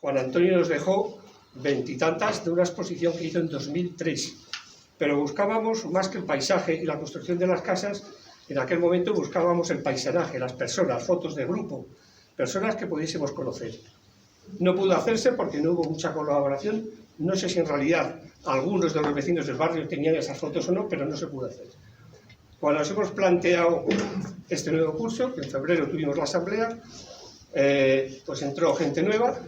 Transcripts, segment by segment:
Juan Antonio nos dejó veintitantas de una exposición que hizo en 2003, pero buscábamos más que el paisaje y la construcción de las casas. En aquel momento buscábamos el paisanaje, las personas, fotos de grupo, personas que pudiésemos conocer. No pudo hacerse porque no hubo mucha colaboración. No sé si en realidad algunos de los vecinos del barrio tenían esas fotos o no, pero no se pudo hacer. Cuando nos hemos planteado este nuevo curso, que en febrero tuvimos la asamblea, pues entró gente nueva,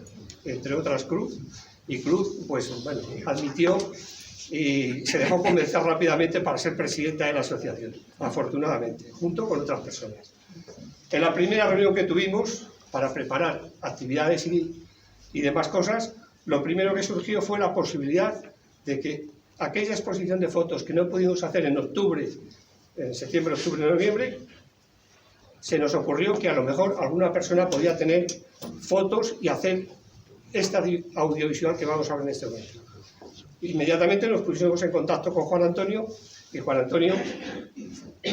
entre otras Cruz, y Cruz, pues bueno, admitió y se dejó convencer rápidamente para ser presidenta de la asociación, afortunadamente, junto con otras personas. En la primera reunión que tuvimos para preparar actividades y demás cosas, lo primero que surgió fue la posibilidad de que aquella exposición de fotos que no pudimos hacer en octubre, en septiembre, octubre, noviembre, se nos ocurrió que a lo mejor alguna persona podía tener fotos y hacer esta audiovisual que vamos a ver en este momento. Inmediatamente nos pusimos en contacto con Juan Antonio, y Juan Antonio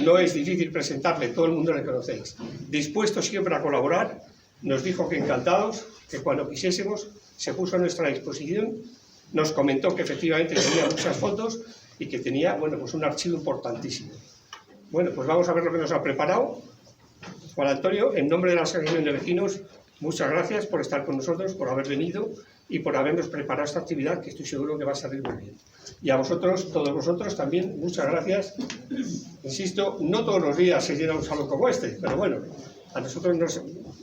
no es difícil presentarle, todo el mundo le conocéis. Dispuesto siempre a colaborar, nos dijo que encantados, que cuando quisiésemos se puso a nuestra disposición, nos comentó que efectivamente tenía muchas fotos y que tenía, bueno, pues un archivo importantísimo. Bueno, pues vamos a ver lo que nos ha preparado. Juan Antonio, en nombre de la Asociación de Vecinos, muchas gracias por estar con nosotros, por haber venido y por habernos preparado esta actividad, que estoy seguro que va a salir muy bien. Y a vosotros, todos vosotros también, muchas gracias. Insisto, no todos los días se llena un salón como este, pero bueno, a nosotros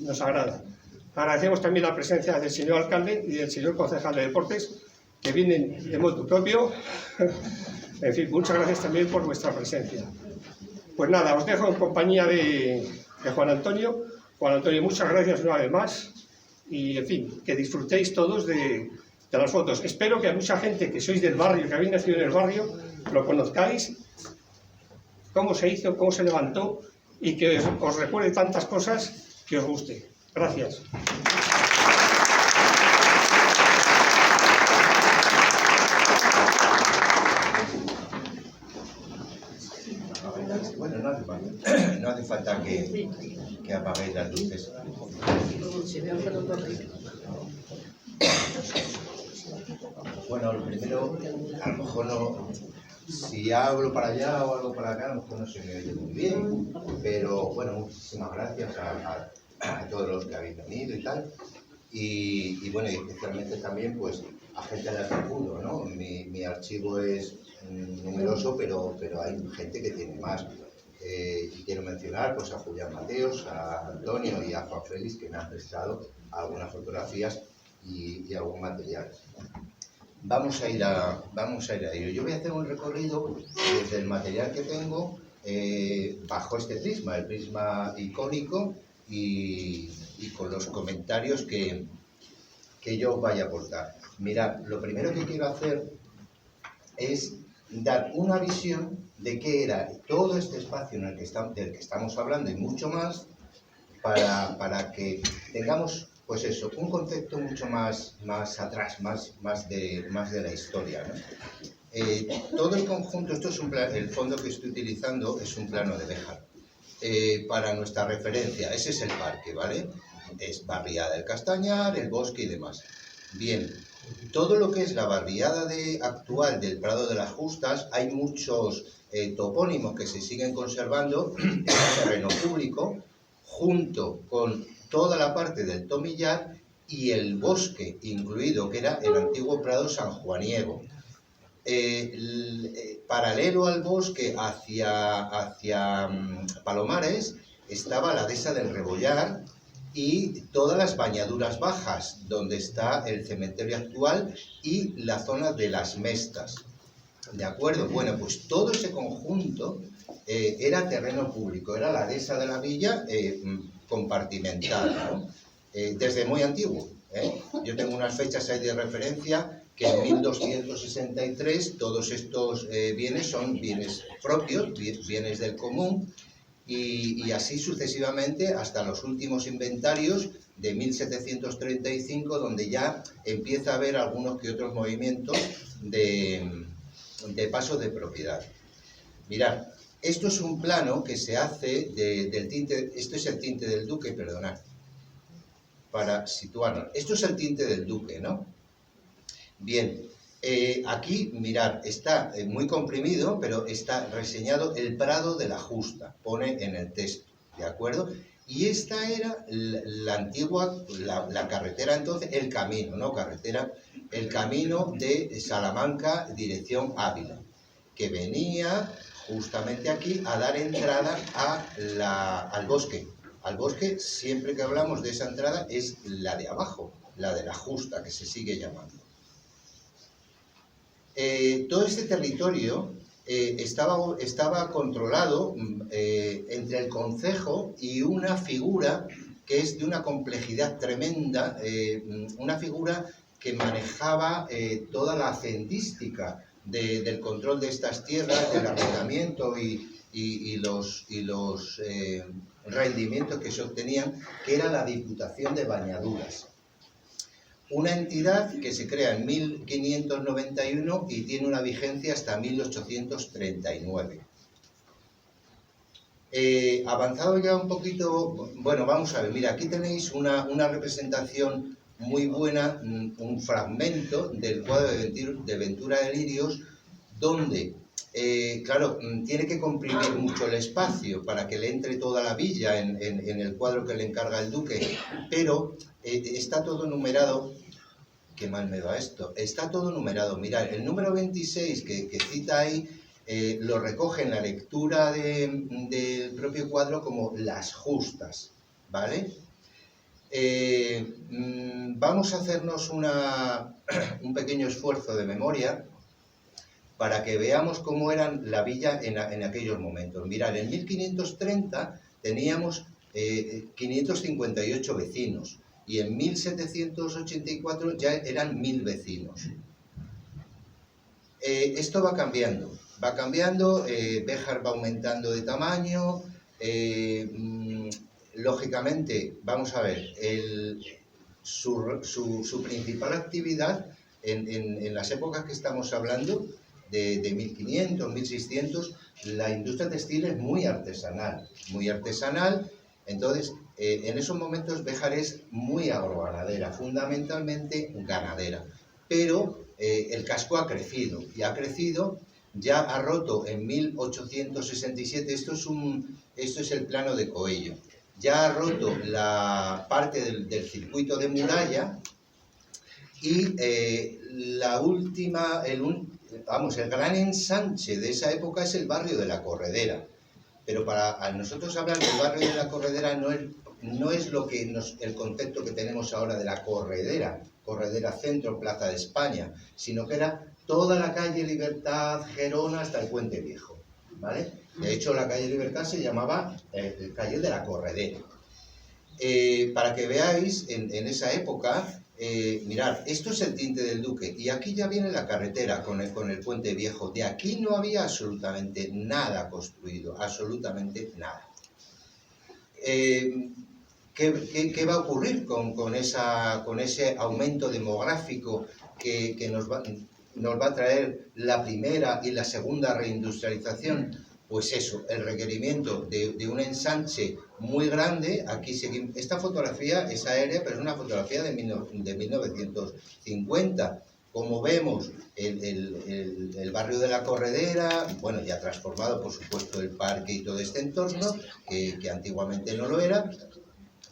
nos agrada. Agradecemos también la presencia del señor alcalde y del señor concejal de deportes, que vienen de motu propio. En fin, muchas gracias también por vuestra presencia. Pues nada, os dejo en compañía de Juan Antonio. Juan Antonio, muchas gracias una vez más y, en fin, que disfrutéis todos de las fotos. Espero que a mucha gente que sois del barrio, que habéis nacido en el barrio, lo conozcáis, cómo se hizo, cómo se levantó y que os recuerde tantas cosas que os guste. Gracias. Bueno, no hace falta que apaguéis las luces. Bueno, lo primero, a lo mejor no, si hablo para allá o algo para acá, a lo mejor no se me oye muy bien, pero bueno, muchísimas gracias a todos los que habéis venido y tal, y bueno, y especialmente también pues a gente de Arturo, ¿no? Mi archivo es numeroso, pero hay gente que tiene más. Y quiero mencionar pues a Julián Mateos, a Antonio y a Juan Félix, que me han prestado algunas fotografías y algún material. Vamos a ir a ello. Yo voy a hacer un recorrido desde el material que tengo bajo este prisma, el prisma icónico, y con los comentarios que yo vaya a aportar. Mirad, lo primero que quiero hacer es dar una visión de qué era todo este espacio en el del que estamos hablando y mucho más, para que tengamos, pues eso, un concepto mucho más atrás, más de la historia, ¿no? Todo el conjunto, esto es el fondo que estoy utilizando es un plano de Béjar. Para nuestra referencia, ese es el parque, ¿vale? Es barriada del Castañar, el bosque y demás. Bien, todo lo que es la barriada actual del Prado de las Justas, hay muchos topónimos que se siguen conservando en el terreno público, junto con toda la parte del Tomillar y el bosque incluido, que era el antiguo Prado sanjuaniego. Paralelo al bosque hacia Palomares estaba la dehesa del Rebollar y todas las bañaduras bajas, donde está el cementerio actual y la zona de las Mestas. ¿De acuerdo? Bueno, pues todo ese conjunto era terreno público, era la dehesa de la villa compartimentada, ¿no? Desde muy antiguo. Yo tengo unas fechas ahí de referencia que en 1263 todos estos bienes son bienes propios, bienes del común, y así sucesivamente hasta los últimos inventarios de 1735, donde ya empieza a haber algunos que otros movimientos de paso de propiedad. Mirad, esto es un plano que se hace del tinte, esto es el tinte del Duque, perdonad. para situarnos. Esto es el tinte del Duque, ¿no? Bien, aquí, mirad, está muy comprimido, pero está reseñado el Prado de la Justa, pone en el texto, ¿de acuerdo? Y esta era la antigua, la carretera entonces, el camino, no carretera, el camino de Salamanca, dirección Ávila, que venía justamente aquí a dar entrada al bosque. Al bosque, siempre que hablamos de esa entrada, es la de abajo, la de la Justa, que se sigue llamando. Todo este territorio estaba controlado entre el concejo y una figura que es de una complejidad tremenda, una figura que manejaba toda la hacendística del control de estas tierras, del arrendamiento y los rendimientos que se obtenían, que era la Diputación de Bañaduras. Una entidad que se crea en 1591 y tiene una vigencia hasta 1839. Avanzado ya un poquito, bueno, vamos a ver, mira, aquí tenéis una representación muy buena, un fragmento del cuadro de Ventura de Lirios, donde, claro, tiene que comprimir mucho el espacio para que le entre toda la villa en el cuadro que le encarga el duque, pero está todo numerado. Qué mal me va esto. Está todo numerado. Mirad, el número 26 que cita ahí lo recoge en la lectura del propio cuadro como las justas, ¿vale? Vamos a hacernos un pequeño esfuerzo de memoria para que veamos cómo era la villa en aquellos momentos. Mirad, en 1530 teníamos 558 vecinos. Y en 1784 ya eran 1000 vecinos. Esto va cambiando, Béjar va aumentando de tamaño, lógicamente, vamos a ver, su principal actividad en las épocas que estamos hablando, de 1500, 1600, la industria textil es muy artesanal, entonces, en esos momentos Béjar es muy agroganadera, fundamentalmente ganadera, pero el casco ha crecido, y ha crecido, ya ha roto en 1867, esto es el plano de Coello, ya ha roto la parte del circuito de muralla, y el gran ensanche de esa época es el barrio de la Corredera. Pero para nosotros hablar del barrio de la Corredera no es el concepto que tenemos ahora de la Corredera Centro, Plaza de España, sino que era toda la calle Libertad, Gerona, hasta el Puente Viejo, ¿vale? De hecho, la calle Libertad se llamaba calle de la Corredera. Para que veáis, en esa época, mirad, esto es el tinte del Duque, y aquí ya viene la carretera con el Puente Viejo. De aquí no había absolutamente nada construido, absolutamente nada. ¿Qué va a ocurrir con ese aumento demográfico que nos va a traer la primera y la segunda reindustrialización? Pues eso, el requerimiento de un ensanche muy grande. Aquí seguimos. Esta fotografía es aérea, pero es una fotografía de 1950. Como vemos, el barrio de la Corredera, bueno, ya transformado, por supuesto, el parque y todo este entorno, que antiguamente no lo era,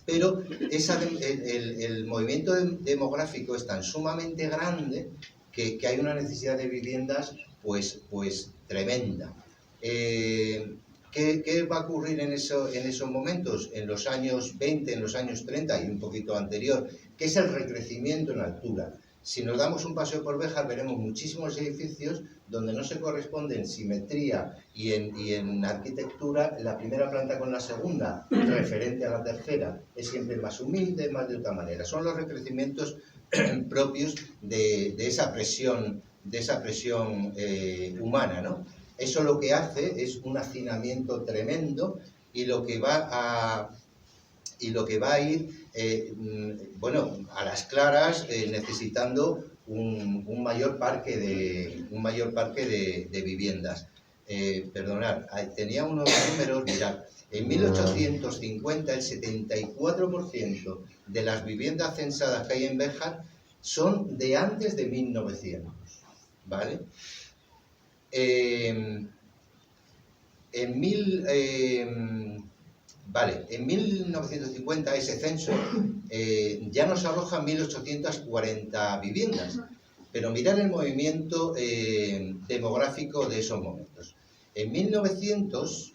pero el movimiento demográfico es tan sumamente grande que hay una necesidad de viviendas pues tremenda. ¿Qué va a ocurrir en esos momentos? En los años 20, en los años 30 y un poquito anterior, que es el recrecimiento en altura. Si nos damos un paseo por Béjar, veremos muchísimos edificios donde no se corresponde en simetría y en arquitectura la primera planta con la segunda, referente a la tercera. Es siempre más humilde, más de otra manera. Son los recrecimientos propios de esa presión humana, ¿no? Eso lo que hace es un hacinamiento tremendo, y lo que va a ir, bueno, a las claras, necesitando un mayor parque de viviendas. perdonad, tenía unos números, mirad, en 1850 el 74% de las viviendas censadas que hay en Béjar son de antes de 1900, ¿vale? En 1950 ese censo ya nos arroja 1.840 viviendas, pero mirad el movimiento demográfico de esos momentos. En 1900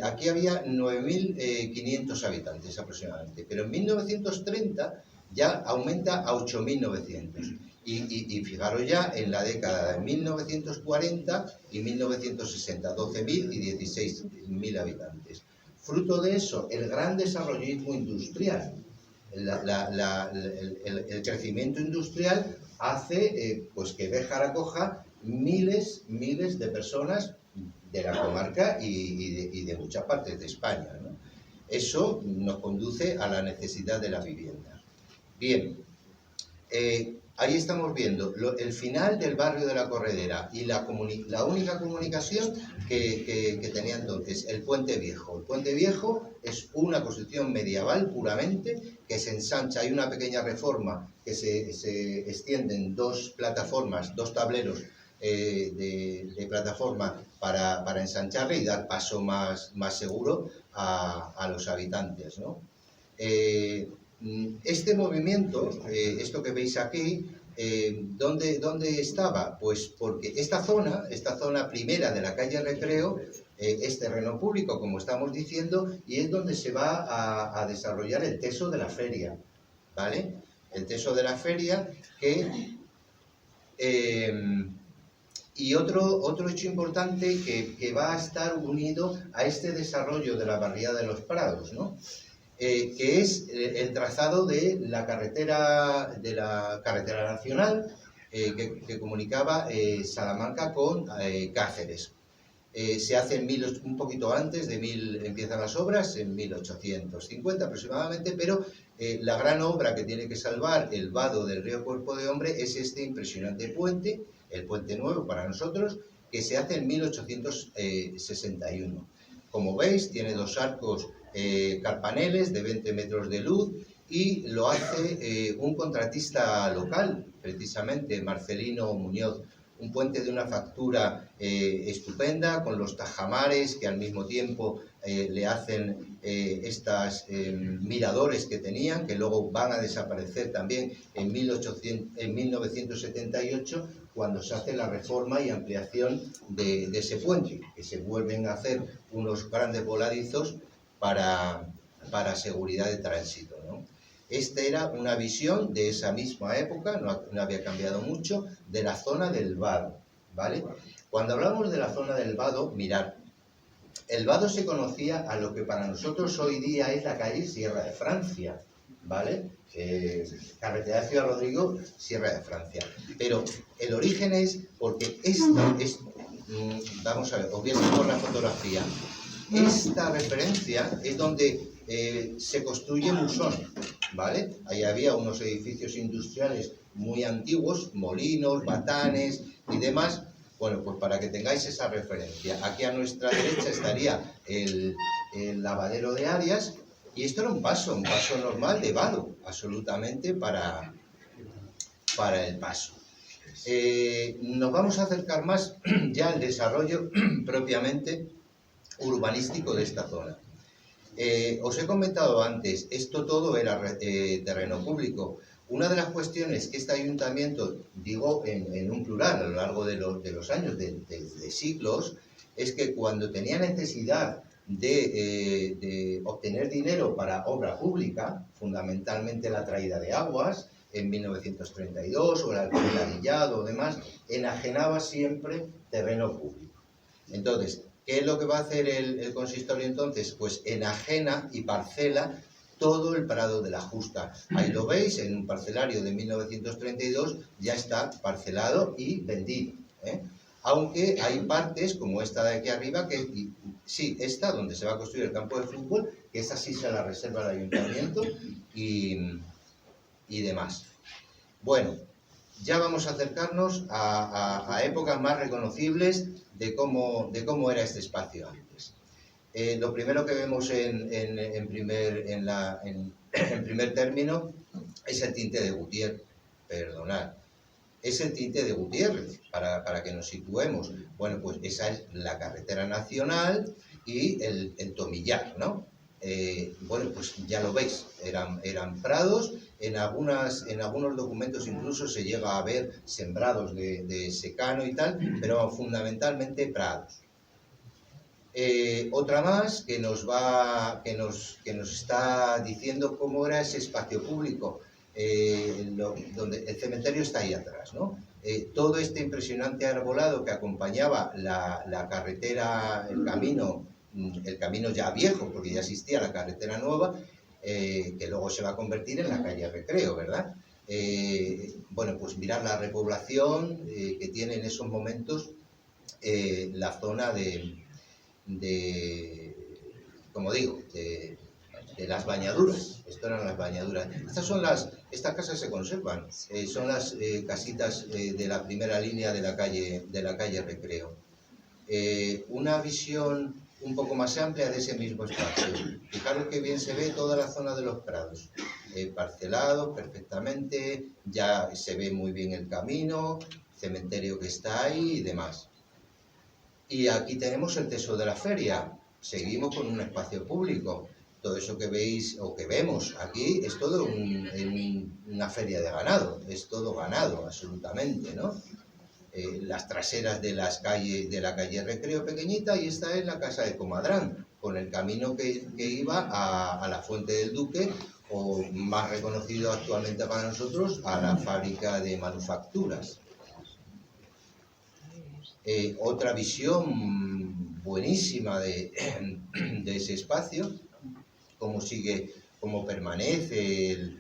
aquí había 9.500 habitantes aproximadamente, pero en 1930 ya aumenta a 8.900. Y fijaros ya en la década de 1940 y 1960, 12.000 y 16.000 habitantes. Fruto de eso, el gran desarrollismo industrial. El crecimiento industrial hace pues que Béjar acoja miles de personas de la comarca y de muchas partes de España, ¿no? Eso nos conduce a la necesidad de la vivienda. Bien, ahí estamos viendo el final del barrio de la Corredera y la única comunicación que tenía entonces, el Puente Viejo. El Puente Viejo es una construcción medieval puramente que se ensancha. Hay una pequeña reforma que se extienden dos plataformas, dos tableros de plataforma para ensancharle y dar paso más seguro a los habitantes, ¿no? Este movimiento, esto que veis aquí, ¿dónde estaba? Pues porque esta zona primera de la calle Recreo, es terreno público, como estamos diciendo, y es donde se va a desarrollar el teso de la feria, ¿vale? El teso de la feria que... y otro hecho importante que va a estar unido a este desarrollo de la barriada de los Prados, ¿no? Que es el trazado de la carretera nacional que comunicaba Salamanca con Cáceres. Se hace un poquito antes empiezan las obras, en 1850 aproximadamente, pero la gran obra que tiene que salvar el vado del río Cuerpo de Hombre es este impresionante puente, el Puente Nuevo para nosotros, que se hace en 1861. Como veis, tiene dos arcos carpaneles de 20 metros de luz y lo hace un contratista local, precisamente Marcelino Muñoz. Un puente de una factura estupenda, con los tajamares que al mismo tiempo le hacen estas miradores que tenían, que luego van a desaparecer también en 1978, cuando se hace la reforma y ampliación de ese puente, que se vuelven a hacer unos grandes voladizos para seguridad de tránsito, ¿no? Esta era una visión de esa misma época, no había cambiado mucho, de la zona del Vado, ¿vale? Cuando hablamos de la zona del Vado, mirad, el Vado se conocía a lo que para nosotros hoy día es la calle Sierra de Francia, ¿vale? Carretera de Ciudad Rodrigo, Sierra de Francia. Pero el origen es porque vamos a ver, os voy a enseñar la fotografía. Esta referencia es donde se construye Musón, ¿vale? Ahí había unos edificios industriales muy antiguos, molinos, batanes y demás. Bueno, pues para que tengáis esa referencia. Aquí a nuestra derecha estaría el lavadero de Arias, y esto era un paso normal de vado, absolutamente para el paso. Nos vamos a acercar más ya al desarrollo propiamente urbanístico de esta zona. Os he comentado antes, esto todo era terreno público. Una de las cuestiones que este ayuntamiento, digo en un plural, a lo largo de los años, de siglos, es que cuando tenía necesidad de obtener dinero para obra pública, fundamentalmente la traída de aguas, en 1932, o el alcantarillado o demás, enajenaba siempre terreno público. Entonces, ¿qué es lo que va a hacer el consistorio entonces? Pues enajena y parcela todo el Prado de la Justa. Ahí lo veis, en un parcelario de 1932 ya está parcelado y vendido, ¿eh? Aunque hay partes, como esta de aquí arriba, que sí, esta donde se va a construir el campo de fútbol, que esa sí se la reserva el ayuntamiento y demás. Bueno, ya vamos a acercarnos a épocas más reconocibles de cómo era este espacio antes. Lo primero que vemos en primer término es el tinte de Gutiérrez, perdonad. Es el tinte de Gutiérrez, para que nos situemos. Bueno, pues esa es la carretera nacional y el Tomillar, ¿no? Bueno, pues ya lo veis, eran prados, en algunos documentos incluso se llega a ver sembrados de secano y tal, pero fundamentalmente prados. Otra más que nos está diciendo cómo era ese espacio público, donde el cementerio está ahí atrás, ¿no? Todo este impresionante arbolado que acompañaba la carretera, el camino ya viejo, porque ya existía la carretera nueva, que luego se va a convertir en la calle Recreo, ¿verdad? Bueno, pues mirar la repoblación que tiene en esos momentos la zona como digo, de las bañaduras. Esto eran las bañaduras. Estas casas se conservan. Son las casitas de la primera línea de la calle Recreo. Una visión un poco más amplia de ese mismo espacio. Fijaros que bien se ve toda la zona de los prados. Parcelados perfectamente, ya se ve muy bien el camino, cementerio que está ahí y demás. Y aquí tenemos el teso de la feria. Seguimos con un espacio público. Todo eso que veis o que vemos aquí es todo una feria de ganado. Es todo ganado, absolutamente, ¿no? Las traseras de la calle Recreo pequeñita, y esta es la casa de Comadrán, con el camino que iba a la Fuente del Duque, o más reconocido actualmente para nosotros, a la fábrica de manufacturas. Otra visión buenísima de ese espacio, cómo permanece el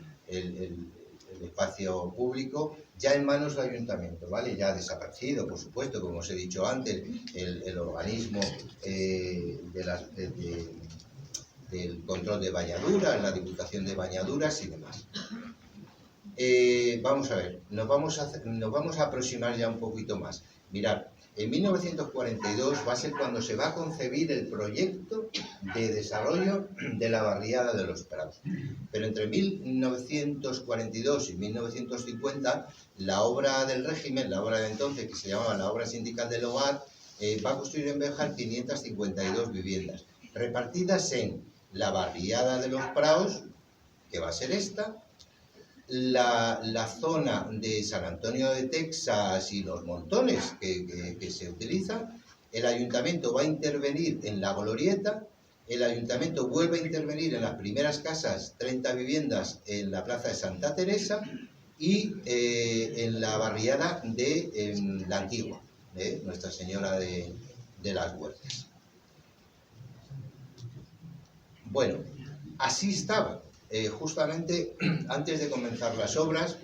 espacio público, ya en manos del ayuntamiento, ¿vale? Ya ha desaparecido, por supuesto, como os he dicho antes, el organismo del control de bañaduras, la Diputación de Bañaduras y demás. Vamos a ver, nos vamos a aproximar ya un poquito más. Mirad, en 1942 va a ser cuando se va a concebir el proyecto de desarrollo de la barriada de los Prados. Pero entre 1942 y 1950, la obra del régimen, la obra de entonces, que se llamaba la Obra Sindical del Hogar, va a construir en Béjar 552 viviendas, repartidas en la barriada de los Prados, que va a ser esta, la zona de San Antonio de Texas y los montones que se utilizan. El ayuntamiento va a intervenir en la glorieta, el ayuntamiento vuelve a intervenir en las primeras casas, 30 viviendas en la plaza de Santa Teresa y en la barriada de la Antigua, Nuestra Señora de las Huertas. Bueno, así estaba. Justamente antes de comenzar las obras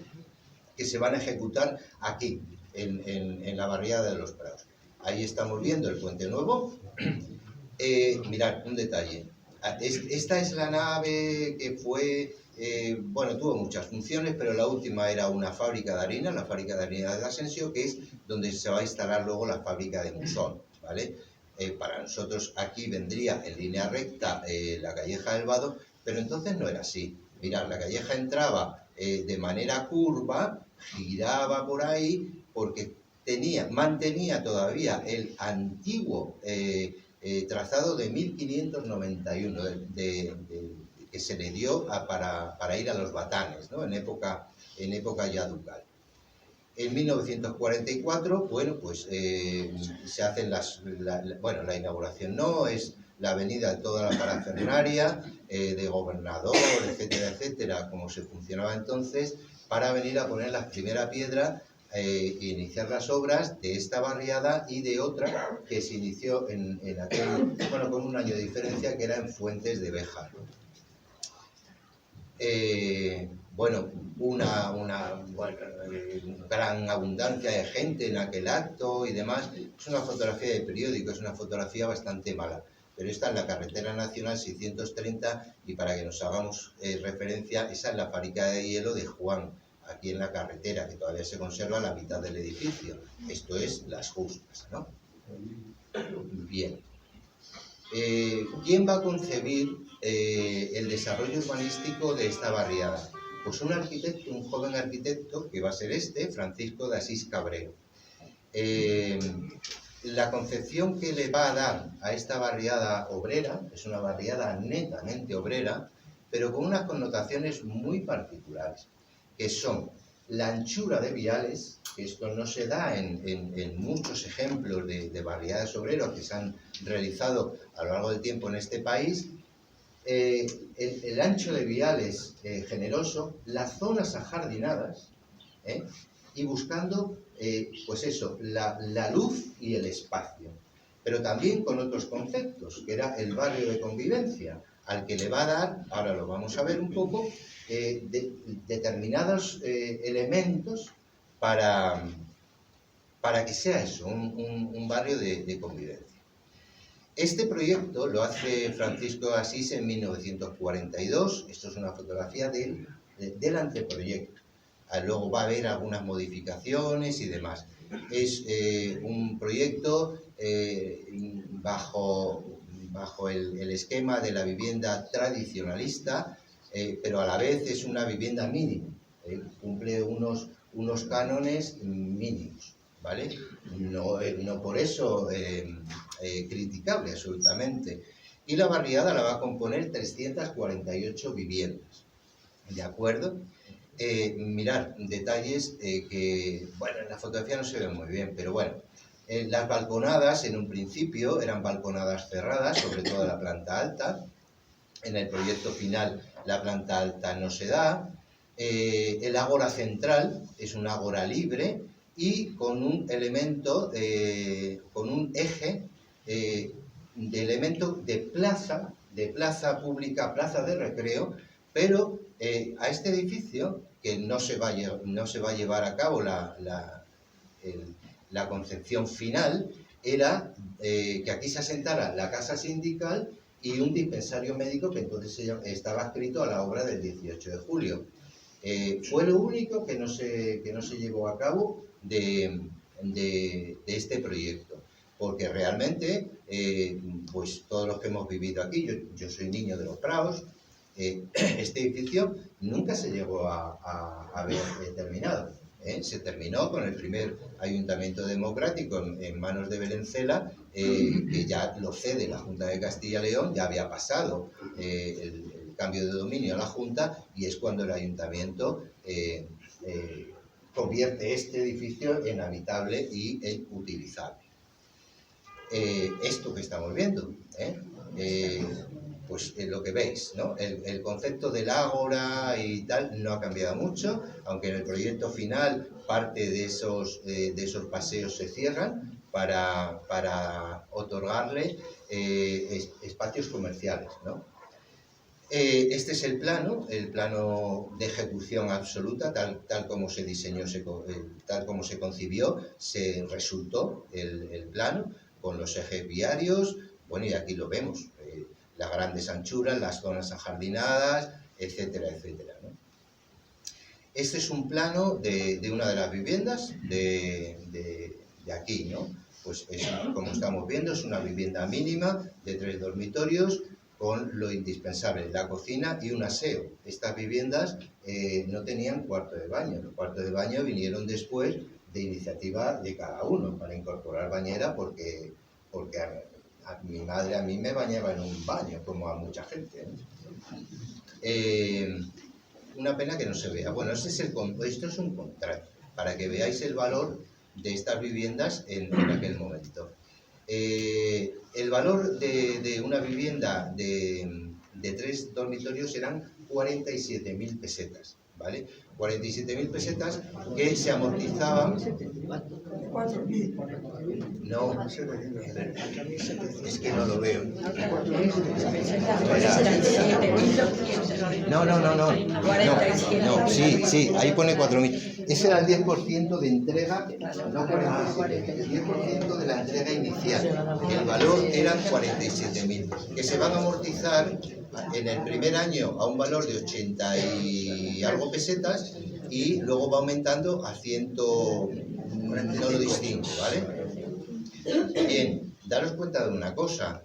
que se van a ejecutar aquí, en la barriada de los Prados. Ahí estamos viendo el Puente Nuevo. Mirad, un detalle. Esta es la nave que fue, bueno, tuvo muchas funciones, pero la última era una fábrica de harina, la fábrica de harina de Asensio, que es donde se va a instalar luego la fábrica de Musón, ¿vale? Para nosotros aquí vendría en línea recta la Calleja del Vado, pero entonces no era así. Mirad, la calleja entraba de manera curva, giraba por ahí, porque mantenía todavía el antiguo trazado de 1591, que se le dio para ir a los Batanes, ¿no? en época ya ducal. En 1944, bueno, pues se hacen la inauguración no, es la avenida de toda la parafernaria, de Gobernador, etcétera, etcétera, como se funcionaba entonces, para venir a poner la primera piedra e iniciar las obras de esta barriada y de otra que se inició con un año de diferencia, que era en Fuentes de Béjar. Bueno, una gran abundancia de gente en aquel acto y demás. Es una fotografía de periódico, es una fotografía bastante mala, pero esta es la carretera nacional 630, y para que nos hagamos referencia, esa es la fábrica de hielo de Juan, aquí en la carretera, que todavía se conserva la mitad del edificio. Esto es Las Justas, ¿no? Bien. ¿Quién va a concebir el desarrollo urbanístico de esta barriada? Pues un arquitecto, un joven arquitecto, que va a ser Francisco de Asís Cabrero. La concepción que le va a dar a esta barriada obrera, es una barriada netamente obrera, pero con unas connotaciones muy particulares, que son la anchura de viales, que esto no se da en muchos ejemplos de barriadas obreras que se han realizado a lo largo del tiempo en este país, el ancho de viales generoso, las zonas ajardinadas, y buscando, pues eso, la luz y el espacio, pero también con otros conceptos, que era el barrio de convivencia, al que le va a dar, ahora lo vamos a ver un poco, determinados elementos para que sea eso, un barrio de convivencia. Este proyecto lo hace Francisco de Asís en 1942, esto es una fotografía del anteproyecto. Luego va a haber algunas modificaciones y demás. Es un proyecto bajo el esquema de la vivienda tradicionalista, pero a la vez es una vivienda mínima, cumple unos cánones mínimos, ¿vale? No por eso criticable absolutamente. Y la barriada la va a componer 348 viviendas, ¿de acuerdo? Mirad, detalles que, bueno, en la fotografía no se ven muy bien, pero bueno, las balconadas en un principio eran balconadas cerradas, sobre todo la planta alta. En el proyecto final la planta alta no se da. El ágora central es un ágora libre y con un elemento, con un eje de elemento de plaza pública, plaza de recreo, pero a este edificio, que no se va a llevar a cabo la concepción final, era que aquí se asentara la casa sindical y un dispensario médico que entonces estaba adscrito a la obra del 18 de julio. Fue lo único que no se llevó a cabo de este proyecto, porque realmente, pues todos los que hemos vivido aquí, yo soy niño de los Prados, este edificio nunca se llegó a ver terminado. Se terminó con el primer ayuntamiento democrático en manos de Belencela, que ya lo cede la Junta de Castilla y León, ya había pasado el cambio de dominio a la Junta, y es cuando el ayuntamiento convierte este edificio en habitable y en utilizable. Esto que estamos viendo, pues lo que veis, ¿no? El concepto del ágora y tal no ha cambiado mucho, aunque en el proyecto final parte de esos paseos se cierran para otorgarle espacios comerciales, ¿no? Este es el plano de ejecución absoluta, tal como se diseñó, tal como se concibió, se resultó el plano, con los ejes viarios, bueno, y aquí lo vemos, las grandes anchuras, las zonas ajardinadas, etcétera, etcétera, ¿no? Este es un plano de una de las viviendas de aquí, ¿no? Pues como estamos viendo, es una vivienda mínima de 3 dormitorios con lo indispensable, la cocina y un aseo. Estas viviendas no tenían cuarto de baño. Los cuartos de baño vinieron después de iniciativa de cada uno para incorporar bañera, porque mi madre a mí me bañaba en un baño, como a mucha gente, ¿no? Una pena que no se vea. Bueno, esto es un contrato, para que veáis el valor de estas viviendas en aquel momento. El valor de una vivienda de 3 dormitorios eran 47.000 pesetas, ¿vale? 47.000 pesetas que se amortizaban. 4.000. No, es que no lo veo. No, sí, ahí pone 4.000. Ese era el 10% de entrega, no 47.000, el 10% de la entrega inicial. El valor eran 47.000, que se van a amortizar en el primer año a un valor de 80 y algo pesetas, y luego va aumentando a 100, no lo distingo, ¿vale? Bien, daros cuenta de una cosa,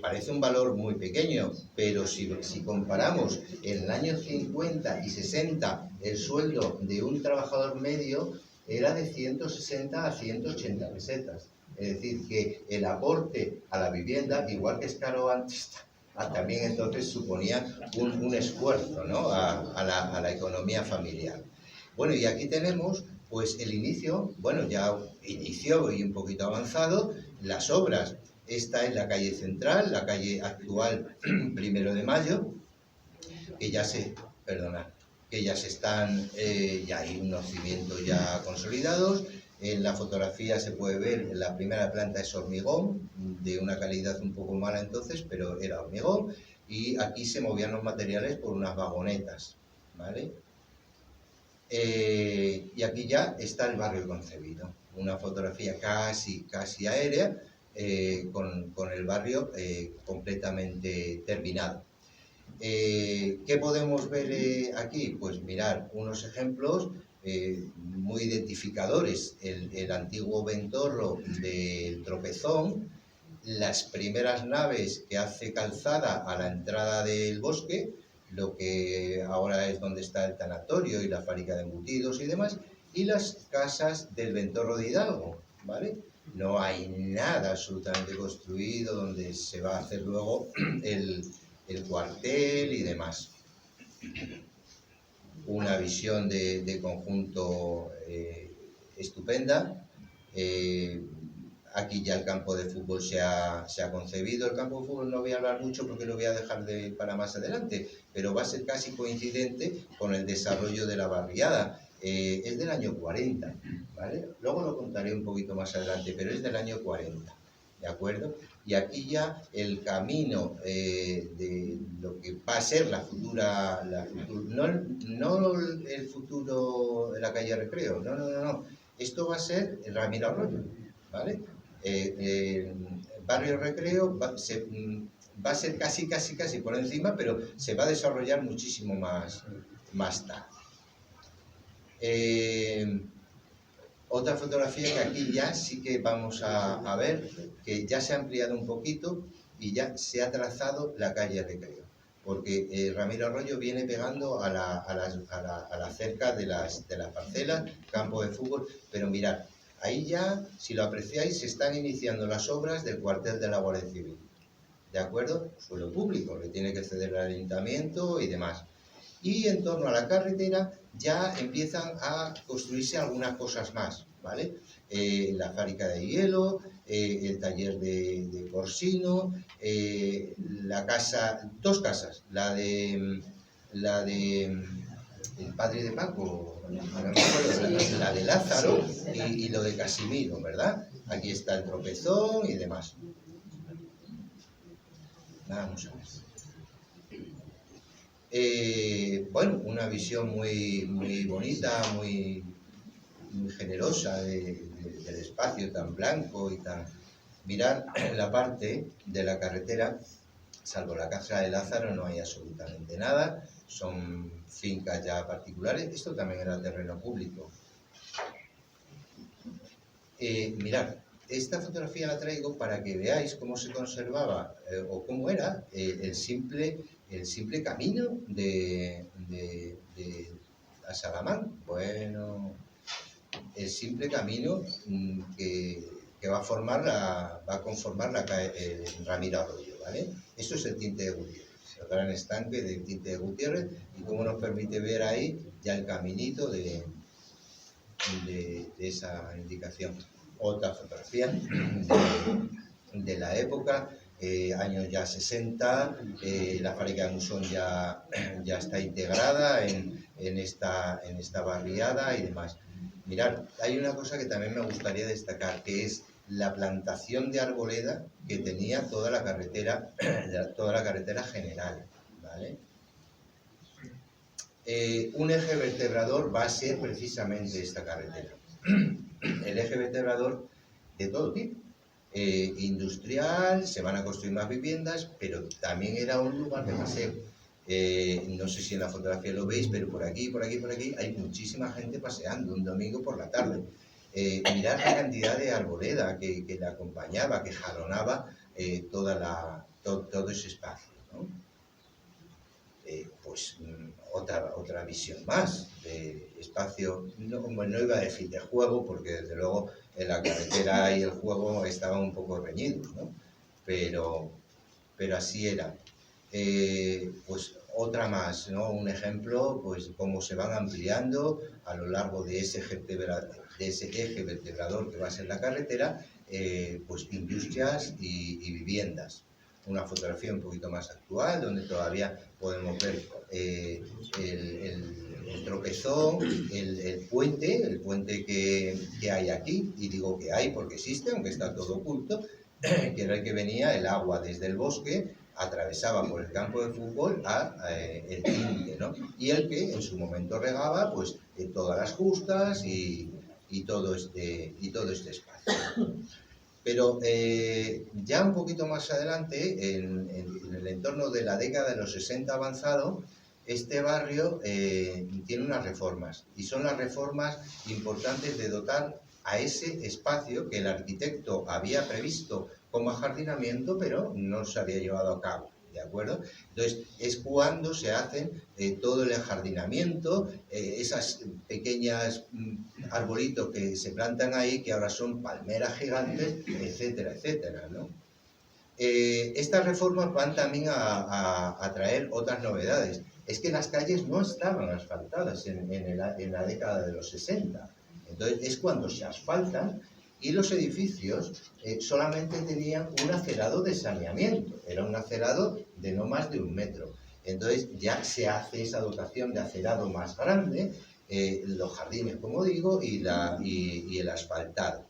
parece un valor muy pequeño, pero si comparamos en el año 50 y 60 el sueldo de un trabajador medio era de 160 a 180 pesetas. Es decir, que el aporte a la vivienda, igual que es caro antes, también entonces suponía un esfuerzo, ¿no?, a la economía familiar. Bueno, y aquí tenemos pues el inicio, bueno, ya inició y un poquito avanzado, las obras. Esta es la calle central, la calle actual 1 de Mayo, que ya se están, ya hay unos cimientos ya consolidados. En la fotografía se puede ver, la primera planta es hormigón, de una calidad un poco mala entonces, pero era hormigón, y aquí se movían los materiales por unas vagonetas, ¿vale? Y aquí ya está el barrio concebido, una fotografía casi aérea, con el barrio completamente terminado. ¿Qué podemos ver aquí? Pues mirar unos ejemplos muy identificadores, el antiguo ventorro del Tropezón, las primeras naves que hace calzada a la entrada del bosque, lo que ahora es donde está el tanatorio y la fábrica de embutidos y demás, y las casas del ventorro de Hidalgo, ¿vale? No hay nada absolutamente construido donde se va a hacer luego el cuartel y demás. Una visión de conjunto estupenda. Aquí ya el campo de fútbol se ha concebido. El campo de fútbol no voy a hablar mucho porque lo voy a dejar para más adelante, pero va a ser casi coincidente con el desarrollo de la barriada. Es del año 40, ¿vale? Luego lo contaré un poquito más adelante, pero es del año 40, ¿de acuerdo? Y aquí ya el camino de lo que va a ser no el futuro de la calle Recreo, no. Esto va a ser el Ramiro Arroyo, ¿vale? El barrio Recreo va a ser casi por encima, pero se va a desarrollar muchísimo más tarde. Otra fotografía que aquí ya sí que vamos a ver, que ya se ha ampliado un poquito y ya se ha trazado la calle Recreo, porque Ramiro Arroyo viene pegando a la cerca de las parcelas, campo de fútbol, pero mirad, ahí ya, si lo apreciáis, se están iniciando las obras del cuartel de la Guardia Civil, ¿de acuerdo? Suelo público, le tiene que ceder el ayuntamiento y demás. Y en torno a la carretera ya empiezan a construirse algunas cosas más, ¿vale? La fábrica de hielo, el taller de porcino, dos casas, la de el padre de Paco, la de Lázaro y lo de Casimiro, ¿verdad? Aquí está el Tropezón y demás. Vamos a ver. Bueno, una visión muy bonita, muy generosa del espacio tan blanco y tan... Mirad la parte de la carretera, salvo la casa de Lázaro, no hay absolutamente nada, son fincas ya particulares, esto también era terreno público. Mirad, esta fotografía la traigo para que veáis cómo se conservaba o cómo era el simple camino de a Salamán. Bueno, el simple camino que va a conformar el Ramiro Arroyo, ¿vale? Eso es el tinte de Gutiérrez, el gran estanque del tinte de Gutiérrez, y cómo nos permite ver ahí ya el caminito de esa indicación. Otra fotografía de la época, años ya 60, la fábrica de Musón ya está integrada en esta barriada y demás. Mirad, hay una cosa que también me gustaría destacar, que es la plantación de arboleda que tenía toda la carretera general, ¿vale? Un eje vertebrador va a ser precisamente esta carretera. El eje vertebrador de todo tipo. Industrial, se van a construir más viviendas, pero también era un lugar de paseo. No sé si en la fotografía lo veis, pero por aquí, por aquí, por aquí hay muchísima gente paseando un domingo por la tarde. Mirad la cantidad de arboleda que le acompañaba, que jalonaba todo ese espacio, ¿no? Pues otra visión más de espacio, no iba a decir de juego, porque desde luego en la carretera y el juego estaban un poco reñidos, ¿no? Pero así era. Pues otra más, ¿no? Un ejemplo, pues cómo se van ampliando a lo largo de ese eje vertebrador que va a ser la carretera, pues industrias y viviendas. Una fotografía un poquito más actual, donde todavía podemos ver el tropezón, el puente que hay aquí, y digo que hay porque existe, aunque está todo oculto, que era el que venía el agua desde el bosque, atravesaba por el campo de fútbol el límite, ¿no? Y el que en su momento regaba pues todas las justas y todo este espacio. Pero ya un poquito más adelante, en el entorno de la década de los 60 avanzado, este barrio tiene unas reformas, y son las reformas importantes de dotar a ese espacio que el arquitecto había previsto como ajardinamiento, pero no se había llevado a cabo, ¿de acuerdo? Entonces, es cuando se hacen todo el ajardinamiento, esas pequeñas arbolitos que se plantan ahí, que ahora son palmeras gigantes, etcétera, etcétera, ¿no? Estas reformas van también a traer otras novedades. Es que las calles no estaban asfaltadas en la década de los 60. Entonces es cuando se asfaltan, y los edificios solamente tenían un acerado de saneamiento. Era un acerado de no más de 1 metro. Entonces ya se hace esa dotación de acerado más grande, los jardines, como digo, y el asfaltado.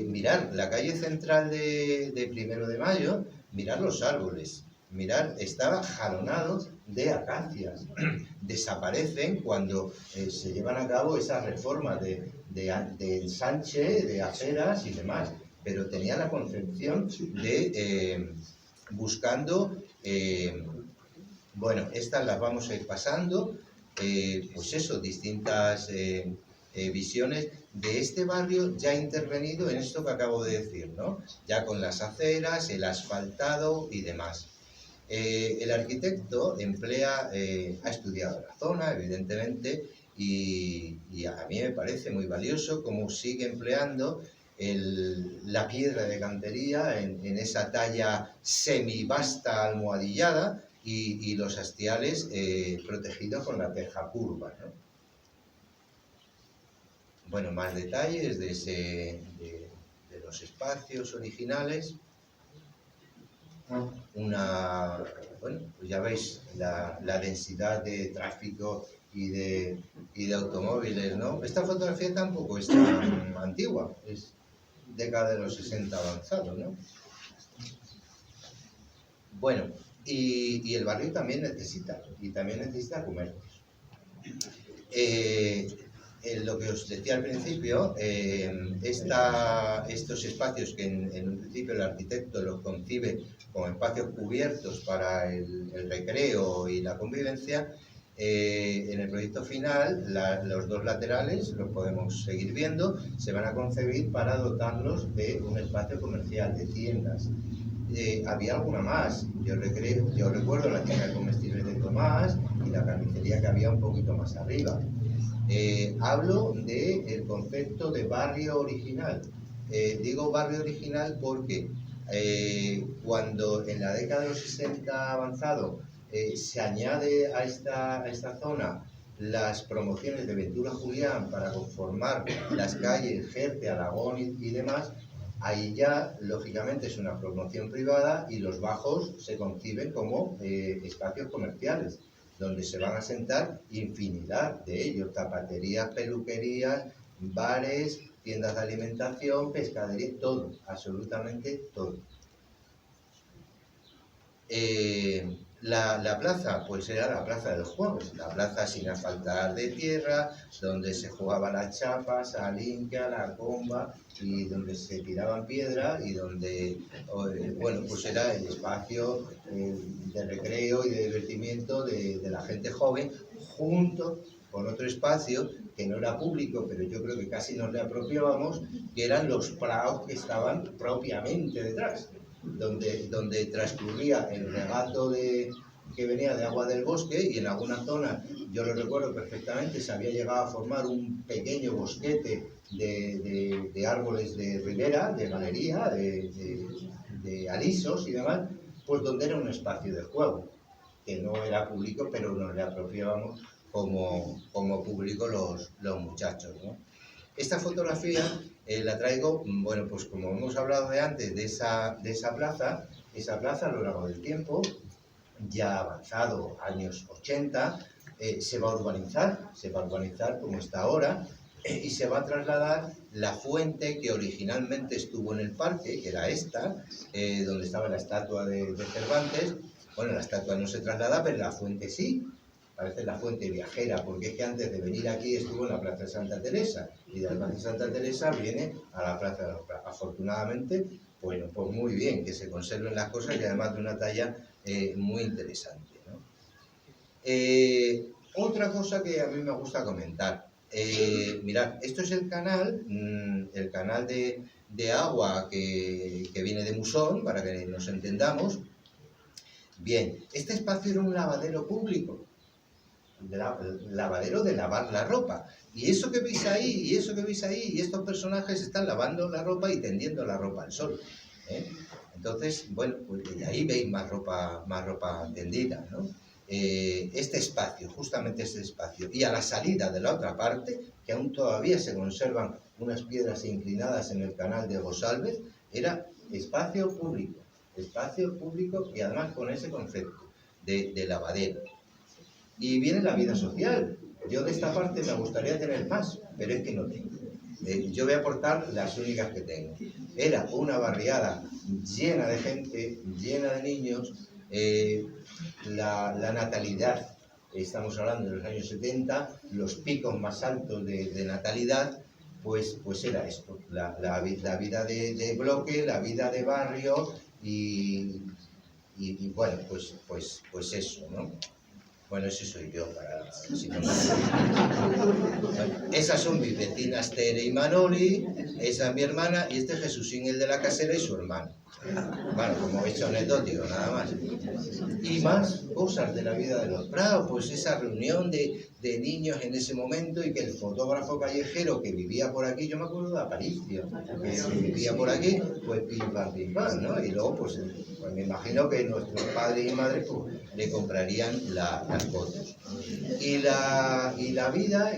Mirar la calle central de 1 de Mayo, mirar los árboles, mirar, estaba jalonado de acacias. Desaparecen cuando se llevan a cabo esas reformas de ensanche, de aceras y demás, pero tenía la concepción de buscando, bueno, estas las vamos a ir pasando, pues eso, distintas visiones de este barrio ya intervenido en esto que acabo de decir, ¿no? Ya con las aceras, el asfaltado y demás. El arquitecto ha estudiado la zona, evidentemente, y a mí me parece muy valioso cómo sigue empleando la piedra de cantería en esa talla semivasta almohadillada, y los hastiales protegidos con la teja curva, ¿no? Bueno, más detalles de los espacios originales. Bueno, pues ya veis la densidad de tráfico y de automóviles, ¿no? Esta fotografía tampoco es tan antigua, es década de los 60 avanzado, ¿no? Bueno, y el barrio también necesita comercios. Lo que os decía al principio, estos espacios que en un principio el arquitecto los concibe como espacios cubiertos para el recreo y la convivencia, en el proyecto final los dos laterales, los podemos seguir viendo, se van a concebir para dotarlos de un espacio comercial, de tiendas. Había alguna más, yo recuerdo la tienda de comestibles de Tomás y la carnicería que había un poquito más arriba. Hablo del concepto de barrio original. Digo barrio original porque cuando en la década de los 60 avanzado se añade a esta zona las promociones de Ventura Julián para conformar las calles Jerte, Aragón y demás, ahí ya lógicamente es una promoción privada y los bajos se conciben como espacios comerciales, donde se van a sentar infinidad de ellos, zapaterías, peluquerías, bares, tiendas de alimentación, pescadería, todo, absolutamente todo. La plaza, pues era la plaza del juego, la plaza sin asfaltar de tierra, donde se jugaban las chapas, a limpia, la comba, y donde se tiraban piedras y donde, bueno, pues era el espacio de recreo y de divertimiento de la gente joven, junto con otro espacio que no era público, pero yo creo que casi nos le apropiábamos, que eran los praos que estaban propiamente detrás, donde transcurría el regato que venía de agua del bosque, y en alguna zona, yo lo recuerdo perfectamente, se había llegado a formar un pequeño bosquete de árboles de ribera, de galería, de alisos y demás, pues donde era un espacio de juego, que no era público, pero nos le apropiábamos como público los muchachos, ¿no? Esta fotografía la traigo, bueno, pues como hemos hablado de antes, de esa plaza a lo largo del tiempo, ya avanzado, años 80, se va a urbanizar como está ahora, y se va a trasladar la fuente que originalmente estuvo en el parque, que era esta, donde estaba la estatua de Cervantes. Bueno, la estatua no se traslada, pero la fuente sí. Parece la fuente viajera, porque es que antes de venir aquí estuvo en la Plaza de Santa Teresa, y de la Plaza de Santa Teresa viene a la Plaza de los Prados. Afortunadamente, bueno, pues muy bien, que se conserven las cosas, y además de una talla muy interesante, ¿no? Otra cosa que a mí me gusta comentar, mirad, esto es el canal de agua que viene de Musón, para que nos entendamos. Bien, este espacio era un lavadero público, lavadero de lavar la ropa, y eso que veis ahí, y estos personajes están lavando la ropa y tendiendo la ropa al sol, ¿eh? Entonces, bueno, pues de ahí veis más ropa tendida, ¿no? Este espacio, justamente este espacio, y a la salida de la otra parte, que aún todavía se conservan unas piedras inclinadas en el canal de Gosalvez, era espacio público, y además con ese concepto de lavadero. Y viene la vida social. Yo de esta parte me gustaría tener más, pero es que no tengo. Yo voy a aportar las únicas que tengo. Era una barriada llena de gente, llena de niños, la natalidad, estamos hablando de los años 70, los picos más altos de natalidad, pues era esto, la vida de bloque, la vida de barrio, y bueno, pues eso, ¿no? Bueno, ese soy yo, si no me... Esas son mis vecinas Tere y Manoli, esa es mi hermana, y este es Jesúsín, el de la casera, y su hermano. Bueno, como he hecho anecdótico, nada más. Y más cosas de la vida de los Prados, pues esa reunión de niños en ese momento, y que el fotógrafo callejero que vivía por aquí, yo me acuerdo de Aparicio, que vivía por aquí, pues pim pam, ¿no? Y luego, pues me imagino que nuestros padres y madres pues, le comprarían las fotos. Y la vida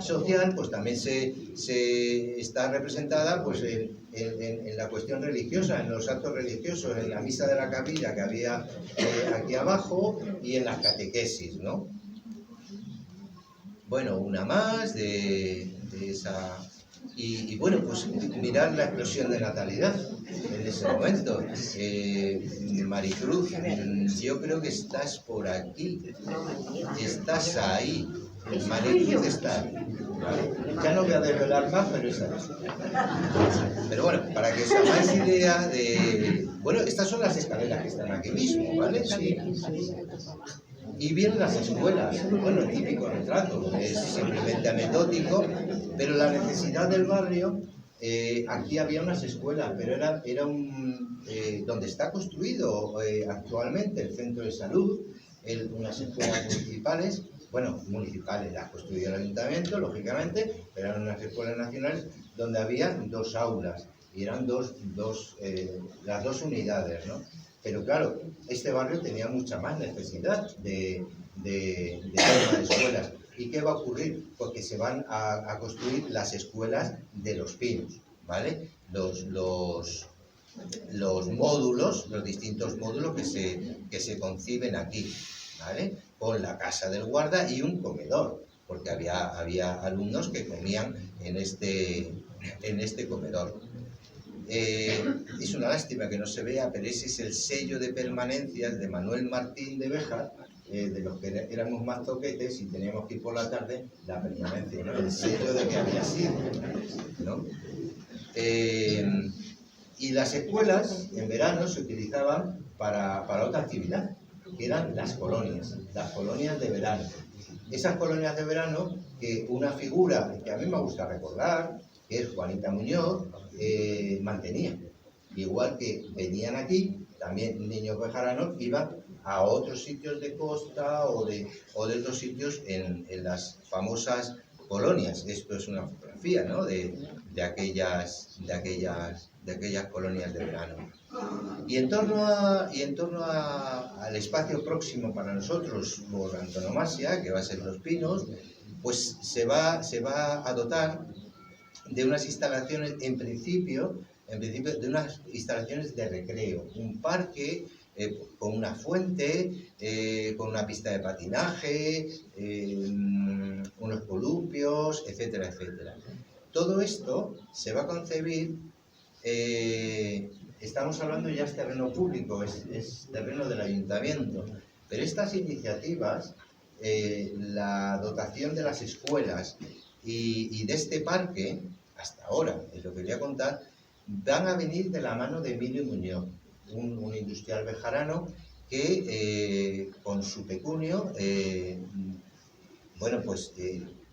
social, pues también se está representada pues en la cuestión religiosa, en los actos religiosos, en la misa de la capilla que había aquí abajo, y en las catequesis, ¿no? Bueno, una más de esa... Y bueno, pues mirad la explosión de natalidad en ese momento. Maricruz, yo creo que estás por aquí, estás ahí. Maricruz está ahí, ¿vale? Ya no voy a desvelar más, pero es ahí. Pero bueno, para que os hagáis idea de... Bueno, estas son las escaleras que están aquí mismo, ¿vale? Sí. Y vienen las escuelas, bueno, el típico retrato, es simplemente anecdótico, pero la necesidad del barrio, aquí había unas escuelas, pero era donde está construido actualmente el centro de salud, unas escuelas municipales, las construyó el ayuntamiento, lógicamente, pero eran unas escuelas nacionales donde había 2 aulas, y eran las dos unidades, ¿no? Pero claro, este barrio tenía mucha más necesidad de escuelas. ¿Y qué va a ocurrir? Pues que se van a construir las escuelas de los pinos, ¿vale? Los módulos, los distintos módulos que se conciben aquí, ¿vale? Con la casa del guarda y un comedor, porque había alumnos que comían en este comedor. Es una lástima que no se vea, pero ese es el sello de permanencias de Manuel Martín de Béjar, de los que éramos más toquetes y teníamos que ir por la tarde, la permanencia, ¿no? El sello de que había sido, ¿no? Y las escuelas en verano se utilizaban para otra actividad, que eran las colonias de verano. Esas colonias de verano, que una figura que a mí me gusta recordar, que es Juanita Muñoz, mantenía. Igual que venían aquí, también niños bejaranos iban a otros sitios de costa o de otros sitios en las famosas colonias. Esto es una fotografía, ¿no? de aquellas colonias de verano. Y en torno al espacio próximo para nosotros, por antonomasia, que va a ser Los Pinos, pues se va a dotar de unas instalaciones, en principio de unas instalaciones de recreo, un parque con una fuente, con una pista de patinaje, unos columpios, etcétera, etcétera. Todo esto se va a concebir, estamos hablando ya es terreno público, es terreno del ayuntamiento, pero estas iniciativas, la dotación de las escuelas y de este parque, hasta ahora, es lo que voy a contar, van a venir de la mano de Emilio Muñoz, un industrial bejarano que con su pecunio,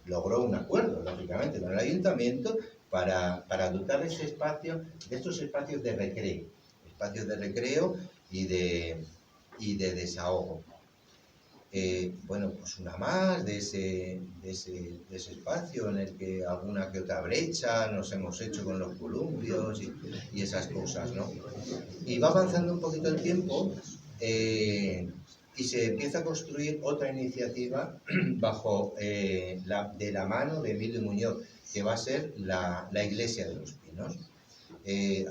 logró un acuerdo, lógicamente, con el ayuntamiento para dotar ese espacio, de estos espacios de recreo y de desahogo. Pues una más de ese espacio en el que alguna que otra brecha nos hemos hecho con los columpios y esas cosas, ¿no? Y va avanzando un poquito el tiempo y se empieza a construir otra iniciativa bajo de la mano de Emilio Muñoz, que va a ser la iglesia de Los Pinos.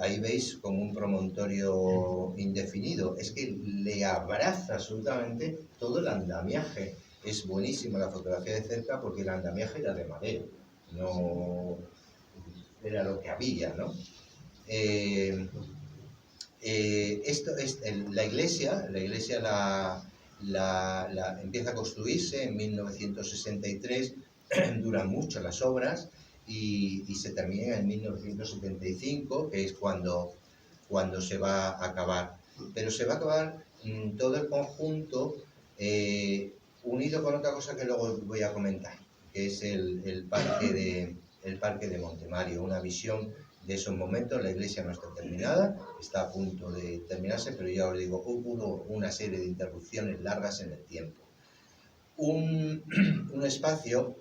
Ahí veis como un promontorio indefinido, es que le abraza absolutamente todo el andamiaje. Es buenísima la fotografía de cerca porque el andamiaje era de madera, no era lo que había, ¿no? Esto es la iglesia empieza a construirse en 1963, duran mucho las obras y se termina en 1975, que es cuando se va a acabar. Pero se va a acabar todo el conjunto unido con otra cosa que luego voy a comentar, que es el parque de Montemario, una visión de esos momentos. La iglesia no está terminada, está a punto de terminarse, pero ya os digo, hubo una serie de interrupciones largas en el tiempo. Un espacio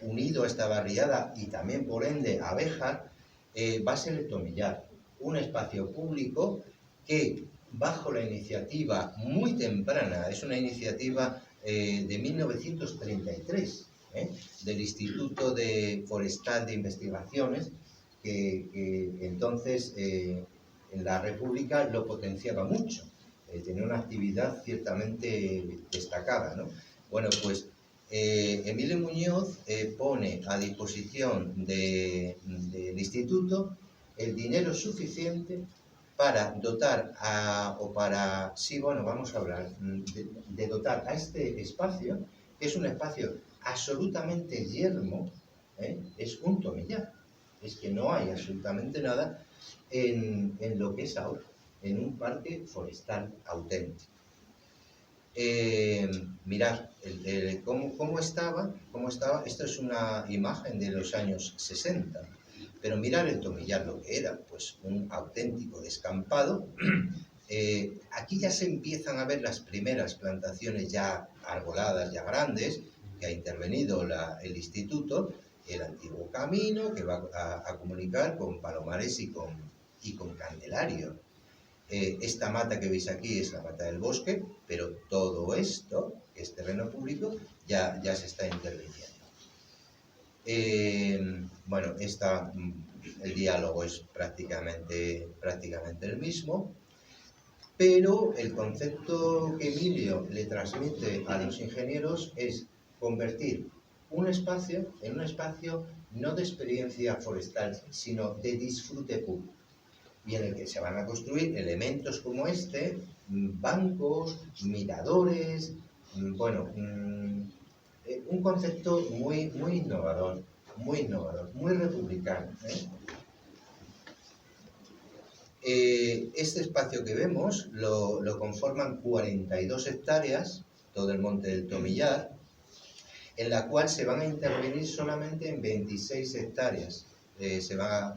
unido a esta barriada y también por ende a Béjar, va a ser el Tomillar, un espacio público que bajo la iniciativa muy temprana, es una iniciativa de 1933, del Instituto Forestal de Investigaciones, que entonces en la República lo potenciaba mucho, tenía una actividad ciertamente destacada, ¿no? Bueno, pues Emilio Muñoz pone a disposición del instituto el dinero suficiente para dotar vamos a hablar de dotar a este espacio, que es un espacio absolutamente yermo, es un tomillar, es que no hay absolutamente nada en lo que es ahora, en un parque forestal auténtico. Mirad cómo estaba, esto es una imagen de los años 60, pero mirad el tomillar lo que era, pues un auténtico descampado. Aquí ya se empiezan a ver las primeras plantaciones ya arboladas, ya grandes, que ha intervenido el instituto, el antiguo camino que va a comunicar con Palomares y con Candelario. Esta mata que veis aquí es la mata del bosque, pero todo esto, que es terreno público, ya se está interviniendo. El diálogo es prácticamente el mismo, pero el concepto que Emilio le transmite a los ingenieros es convertir un espacio en un espacio no de experiencia forestal, sino de disfrute público. y en el que se van a construir elementos como este, bancos, miradores, bueno, un concepto muy innovador, muy republicano, ¿eh? Este espacio que vemos lo conforman 42 hectáreas, todo el monte del Tomillar, en la cual se van a intervenir solamente en 26 hectáreas. Se va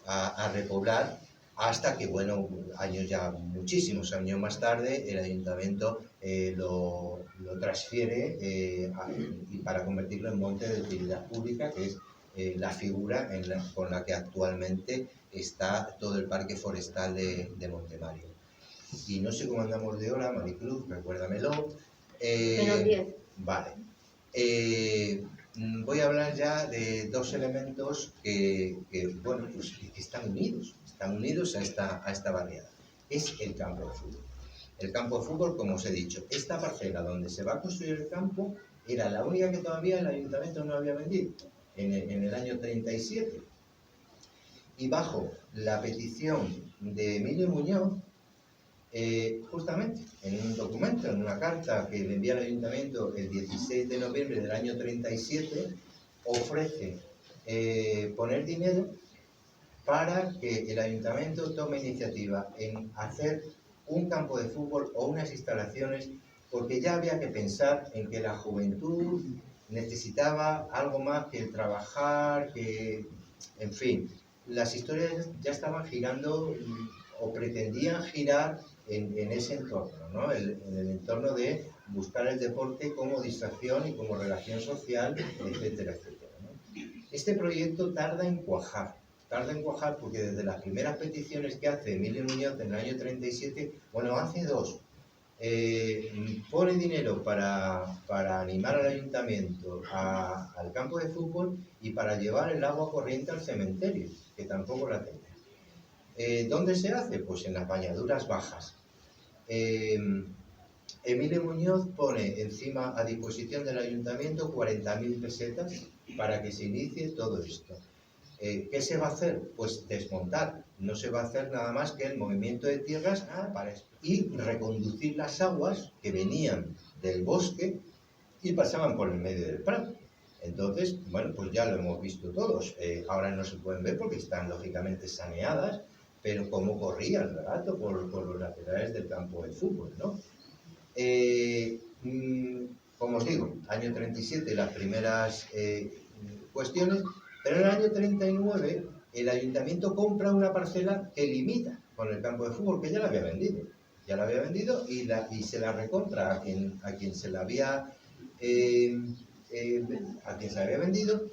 a repoblar hasta que, bueno, muchísimos años más tarde, el ayuntamiento lo transfiere y para convertirlo en monte de utilidad pública, que es la figura con la que actualmente está todo el parque forestal de Montemario. Y no sé cómo andamos de hora, Maricruz, recuérdamelo. Menos 10. Vale. Voy a hablar ya de dos elementos que bueno, pues, que están unidos a esta barriada. Es el campo de fútbol. El campo de fútbol, como os he dicho, esta parcela donde se va a construir el campo era la única que todavía el ayuntamiento no había vendido, en el año 37. Y bajo la petición de Emilio Muñoz, justamente en un documento, en una carta que le envía al ayuntamiento el 16 de noviembre del año 37, ofrece poner dinero para que el ayuntamiento tome iniciativa en hacer un campo de fútbol o unas instalaciones, porque ya había que pensar en que la juventud necesitaba algo más que el trabajar, que, en fin, las historias ya estaban girando o pretendían girar en ese entorno, ¿no? En el entorno de buscar el deporte como distracción y como relación social, etcétera, etcétera, ¿no? Este proyecto tarda en cuajar porque desde las primeras peticiones que hace Emilio Muñoz en el año 37, bueno, hace dos, pone dinero para animar al ayuntamiento al campo de fútbol y para llevar el agua corriente al cementerio, que tampoco la tenía. ¿Dónde se hace? Pues en las bañaduras bajas. Emilio Muñoz pone encima a disposición del ayuntamiento 40.000 pesetas para que se inicie todo esto. ¿Qué se va a hacer? Pues desmontar. No se va a hacer nada más que el movimiento de tierras para esto. Y reconducir las aguas que venían del bosque y pasaban por el medio del prado. Entonces, bueno, pues ya lo hemos visto todos. Ahora no se pueden ver porque están lógicamente saneadas, pero cómo corría el gato por los laterales del campo de fútbol, ¿no? Como os digo, año 37 las primeras cuestiones, pero en el año 39 el ayuntamiento compra una parcela que limita con el campo de fútbol, que ya la había vendido. Ya la había vendido y se la recompra a quien se la había vendido,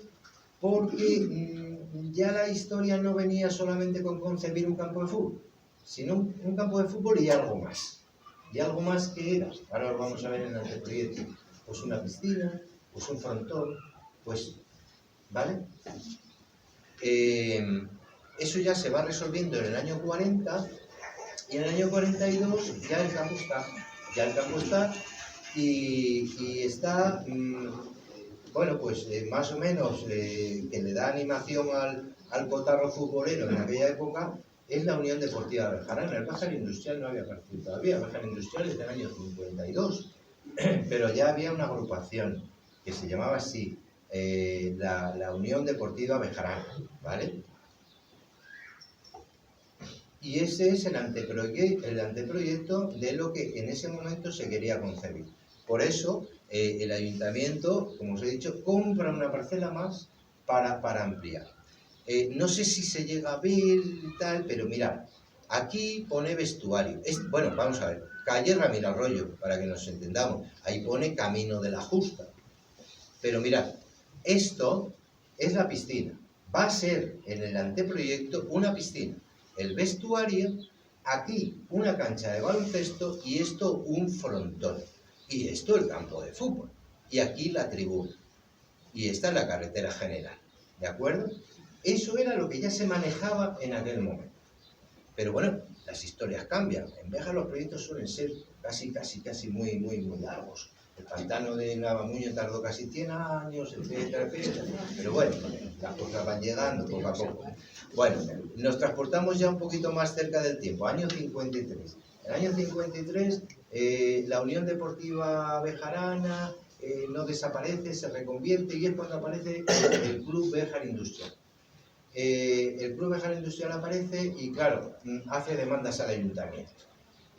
porque ya la historia no venía solamente con concebir un campo de fútbol, sino un campo de fútbol y algo más. ¿Y algo más que era? Ahora lo vamos a ver en el anteproyecto. Pues una piscina, pues un frontón, pues, ¿vale? Eso ya se va resolviendo en el año 40 y en el año 42 ya el campo está y está, bueno, pues más o menos que le da animación al cotarro futbolero en aquella época. Es la Unión Deportiva Bejarana. El Béjar Industrial no había partido todavía. El Béjar Industrial es del año 52. Pero ya había una agrupación que se llamaba así, la Unión Deportiva Bejarana, ¿vale? Y ese es el anteproyecto de lo que en ese momento se quería concebir. Por eso, el ayuntamiento, como os he dicho, compra una parcela más para ampliar. No sé si se llega a ver y tal, pero mirad, aquí pone vestuario. Bueno, vamos a ver, calle Ramiro Arroyo, para que nos entendamos. Ahí pone Camino de la Justa. Pero mirad, esto es la piscina. Va a ser en el anteproyecto una piscina. El vestuario, aquí una cancha de baloncesto y esto un frontón. Y esto el campo de fútbol. Y aquí la tribuna. Y esta es la carretera general. ¿De acuerdo? Eso era lo que ya se manejaba en aquel momento. Pero bueno, las historias cambian. En Béjar los proyectos suelen ser casi muy largos. El pantano de Navamuño tardó casi 100 años, etcétera, etcétera. Pero bueno, las cosas van llegando poco a poco. Bueno, nos transportamos ya un poquito más cerca del tiempo, año 53. En el año 53, la Unión Deportiva Bejarana no desaparece, se reconvierte y es cuando aparece el Club Béjar Industrial. El Club Béjar Industrial aparece y, claro, hace demandas al ayuntamiento.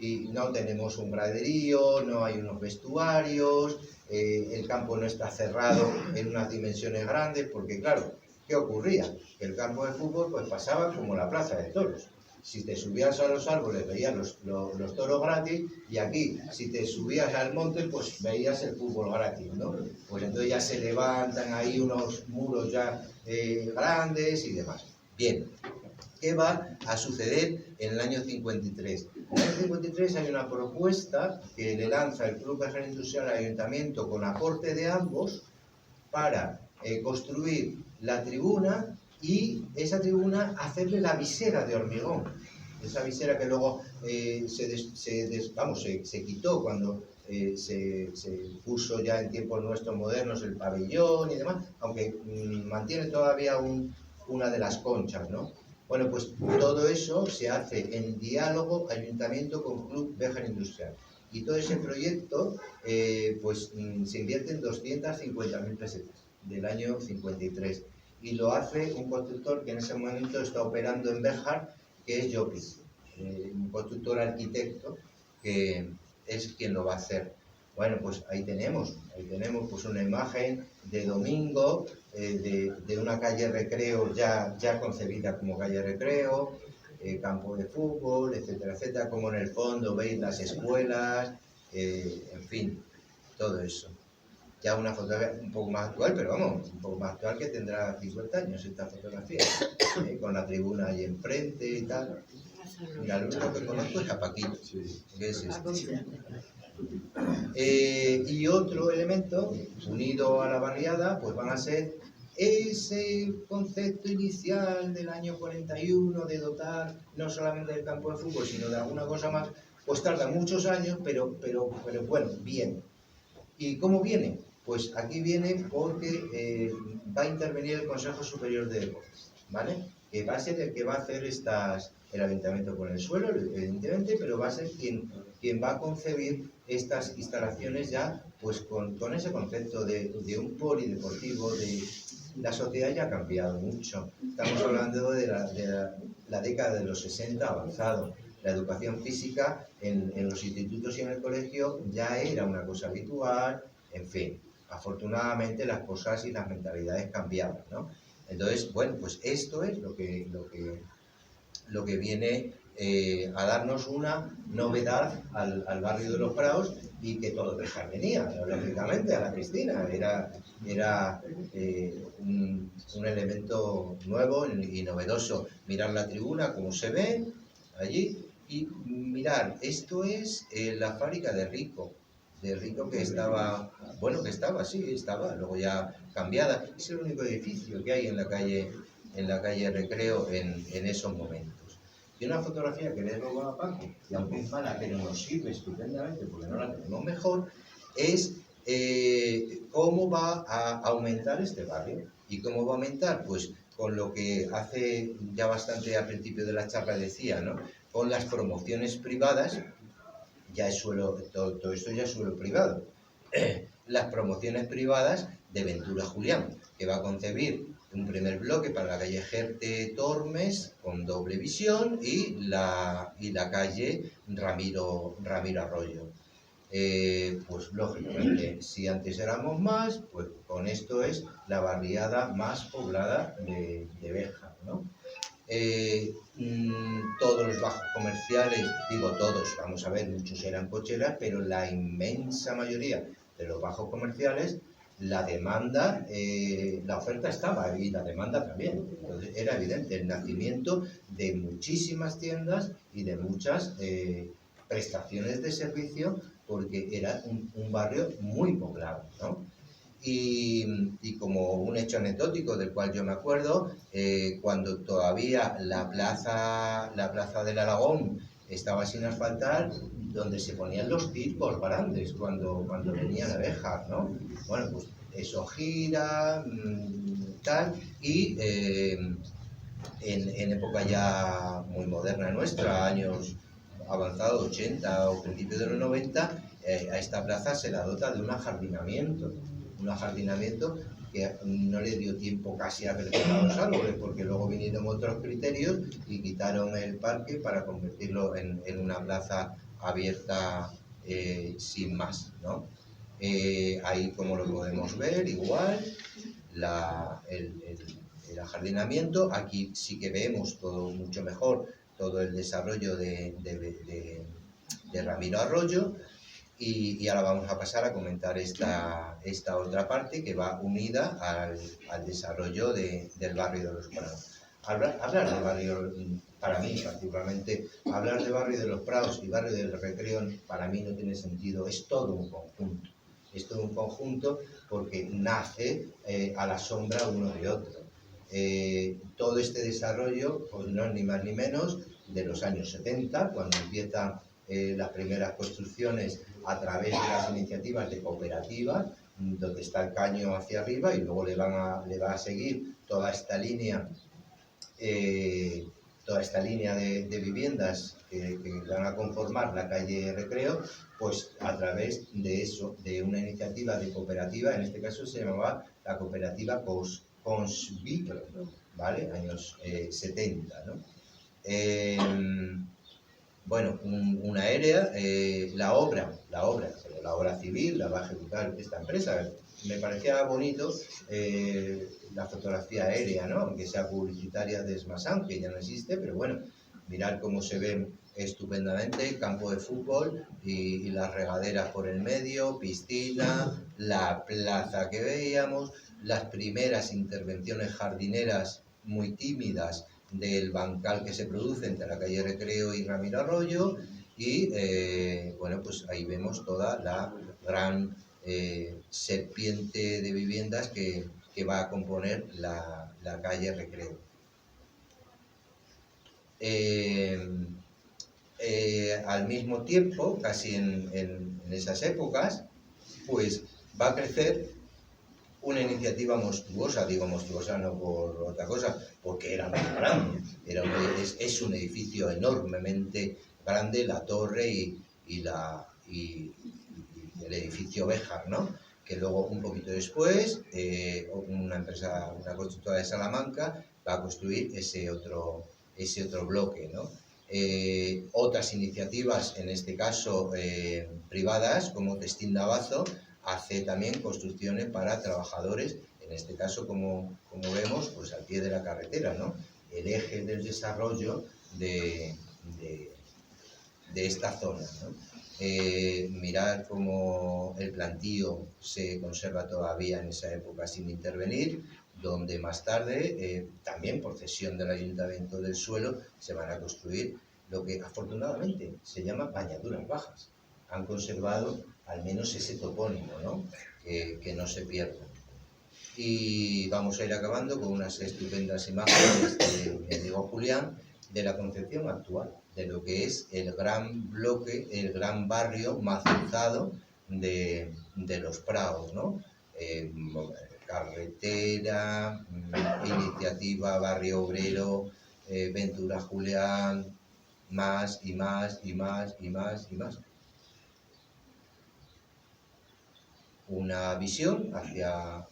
Y no tenemos un graderío, no hay unos vestuarios, el campo no está cerrado en unas dimensiones grandes, porque claro, ¿qué ocurría? Que el campo de fútbol pues pasaba como la plaza de toros. Si te subías a los árboles veías los toros gratis, y aquí, si te subías al monte, pues veías el fútbol gratis, ¿no? Pues entonces ya se levantan ahí unos muros ya grandes y demás. Bien. ¿Qué va a suceder en el año 53? En el año 53 hay una propuesta que le lanza el Club Béjar Industrial al Ayuntamiento con aporte de ambos para construir la tribuna y esa tribuna hacerle la visera de hormigón. Esa visera que luego se quitó cuando se puso ya en tiempos nuestros modernos el pabellón y demás, aunque mantiene todavía una de las conchas, ¿no? Bueno, pues todo eso se hace en diálogo ayuntamiento con Club Béjar Industrial. Y todo ese proyecto, se invierte en 250.000 pesetas del año 53. Y lo hace un constructor que en ese momento está operando en Béjar, que es Llopis, un constructor arquitecto que es quien lo va a hacer. Bueno, pues ahí tenemos pues una imagen de domingo, de una calle recreo ya concebida como calle recreo, campo de fútbol, etcétera, etcétera, como en el fondo veis las escuelas, en fin, todo eso. Ya una fotografía un poco más actual, pero vamos, un poco más actual, que tendrá 50 años esta fotografía, con la tribuna ahí enfrente y tal. Mira, lo único que conozco es a Paquito, que es este. Y otro elemento, unido a la barriada, pues van a ser ese concepto inicial del año 41 de dotar no solamente del campo de fútbol, sino de alguna cosa más, pues tarda muchos años, pero bueno, bien. ¿Y cómo viene? Pues aquí viene porque va a intervenir el Consejo Superior de Deportes, ¿vale? Que va a ser el que va a hacer el ayuntamiento con el suelo, evidentemente, pero va a ser quien va a concebir estas instalaciones ya pues con ese concepto de un polideportivo. La sociedad ya ha cambiado mucho. Estamos hablando de la década de los 60 avanzado. La educación física en los institutos y en el colegio ya era una cosa habitual, en fin. Afortunadamente las cosas y las mentalidades cambiaban, ¿no? Entonces, bueno, pues esto es lo que viene a darnos una novedad al barrio de Los Prados, y que todo Béjar venía, lógicamente, a la piscina. Era un elemento nuevo y novedoso. Mirar la tribuna, como se ve allí, y mirar, esto es la fábrica de Rico que estaba, luego ya cambiada. Es el único edificio que hay en la calle Recreo en esos momentos. Y una fotografía que le he robado a Paco, y aunque es mala, pero nos sirve estupendamente porque no la tenemos mejor, es cómo va a aumentar este barrio. ¿Y cómo va a aumentar? Pues con lo que hace ya bastante al principio de la charla decía, ¿no? Con las promociones privadas. Ya es suelo, todo esto ya es suelo privado. Las promociones privadas de Ventura Julián, que va a concebir un primer bloque para la calle Gerte Tormes con doble visión y la calle Ramiro Arroyo. Pues lógicamente, si antes éramos más, pues con esto es la barriada más poblada de Béjar, ¿no? Todos los bajos comerciales, digo todos, vamos a ver, muchos eran cocheras, pero la inmensa mayoría de los bajos comerciales, la demanda, la oferta estaba y la demanda también. Entonces era evidente el nacimiento de muchísimas tiendas y de muchas prestaciones de servicio, porque era un barrio muy poblado, ¿no? Y como un hecho anecdótico del cual yo me acuerdo, cuando todavía la plaza del Aragón estaba sin asfaltar, donde se ponían los circos grandes cuando venían abejas, ¿no? Bueno, pues eso gira, tal, y en época ya muy moderna nuestra, años avanzados, 80 o principios de los 90, a esta plaza se la dota de un ajardinamiento que no le dio tiempo casi a crecer a los árboles, porque luego vinieron otros criterios y quitaron el parque para convertirlo en una plaza abierta sin más, ¿no? Ahí, como lo podemos ver, igual, el ajardinamiento. Aquí sí que vemos todo mucho mejor, todo el desarrollo de Ramiro Arroyo. Y ahora vamos a pasar a comentar esta otra parte que va unida al desarrollo del barrio de los Prados. Hablar de barrio, para mí particularmente, hablar de barrio de los Prados y barrio del Recreo, para mí no tiene sentido, es todo un conjunto. Es todo un conjunto porque nace a la sombra uno de otro. Todo este desarrollo, pues no es ni más ni menos de los años 70, cuando empiezan las primeras construcciones a través de las iniciativas de cooperativas, donde está el caño hacia arriba, y luego le va a seguir toda esta línea de viviendas que van a conformar la calle Recreo, pues a través de eso, de una iniciativa de cooperativa. En este caso se llamaba la cooperativa Consvipro, ¿vale? Años 70, ¿no? Bueno, una aérea, la obra civil la va a ejecutar esta empresa. Me parecía bonito la fotografía aérea, ¿no? Aunque sea publicitaria de Smasan, que ya no existe, pero bueno, mirar cómo se ven estupendamente, campo de fútbol y las regaderas por el medio, piscina, la plaza que veíamos, las primeras intervenciones jardineras muy tímidas del bancal que se produce entre la calle Recreo y Ramiro Arroyo, y bueno, pues ahí vemos toda la gran serpiente de viviendas que va a componer la calle Recreo. Al mismo tiempo, casi en esas épocas, pues va a crecer una iniciativa monstruosa, digo monstruosa no por otra cosa, porque era muy grande, es un edificio enormemente grande, la torre y el edificio Béjar, ¿no? Que luego, un poquito después, una constructora de Salamanca va a construir ese otro bloque, ¿no? Otras iniciativas, en este caso privadas, como Testín Navazo, hace también construcciones para trabajadores, en este caso, como vemos, pues al pie de la carretera, ¿no? El eje del desarrollo de esta zona, ¿no? Mirar cómo el plantío se conserva todavía en esa época sin intervenir, donde más tarde, también por cesión del Ayuntamiento del suelo, se van a construir lo que afortunadamente se llama bañaduras bajas. Han conservado al menos ese topónimo, ¿no? Que no se pierda. Y vamos a ir acabando con unas estupendas imágenes de Diego Julián, de la concepción actual, de lo que es el gran bloque, el gran barrio macizado de los Prados, ¿no? Carretera, iniciativa, barrio obrero, Ventura Julián, más y más y más y más y más. Una visión hacia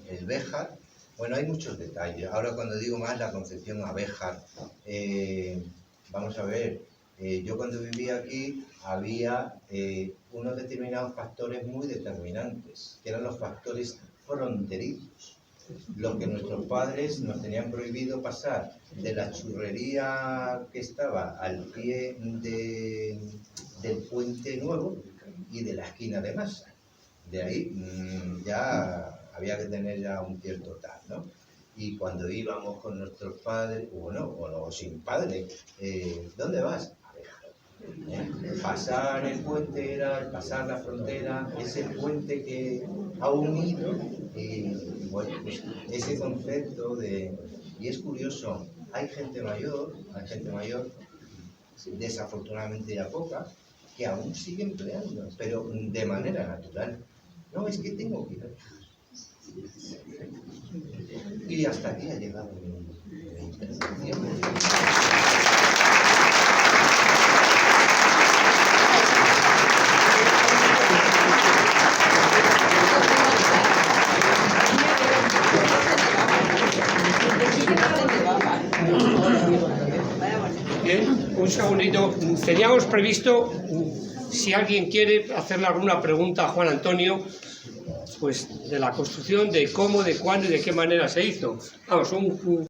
el Béjar. Bueno, hay muchos detalles. Ahora, cuando digo más la concepción a Béjar, vamos a ver, yo cuando vivía aquí había unos determinados factores muy determinantes, que eran los factores fronterizos, los que nuestros padres nos tenían prohibido pasar de la churrería que estaba al pie del puente nuevo y de la esquina de Masa. De ahí ya había que tener ya un cierto tal, ¿no? Y cuando íbamos con nuestros padres, o sin padres, ¿dónde vas? A Béjar. Pasar el puente era pasar la frontera, ese puente que ha unido, y bueno, pues ese concepto de Y es curioso, hay gente mayor, desafortunadamente ya poca, que aún sigue empleando, pero de manera natural. No, es que tengo que ir. Y hasta aquí ha llegado mi intervención. Bien, un segundito. Teníamos previsto, si alguien quiere hacerle alguna pregunta a Juan Antonio, pues de la construcción, de cómo, de cuándo y de qué manera se hizo. Vamos, un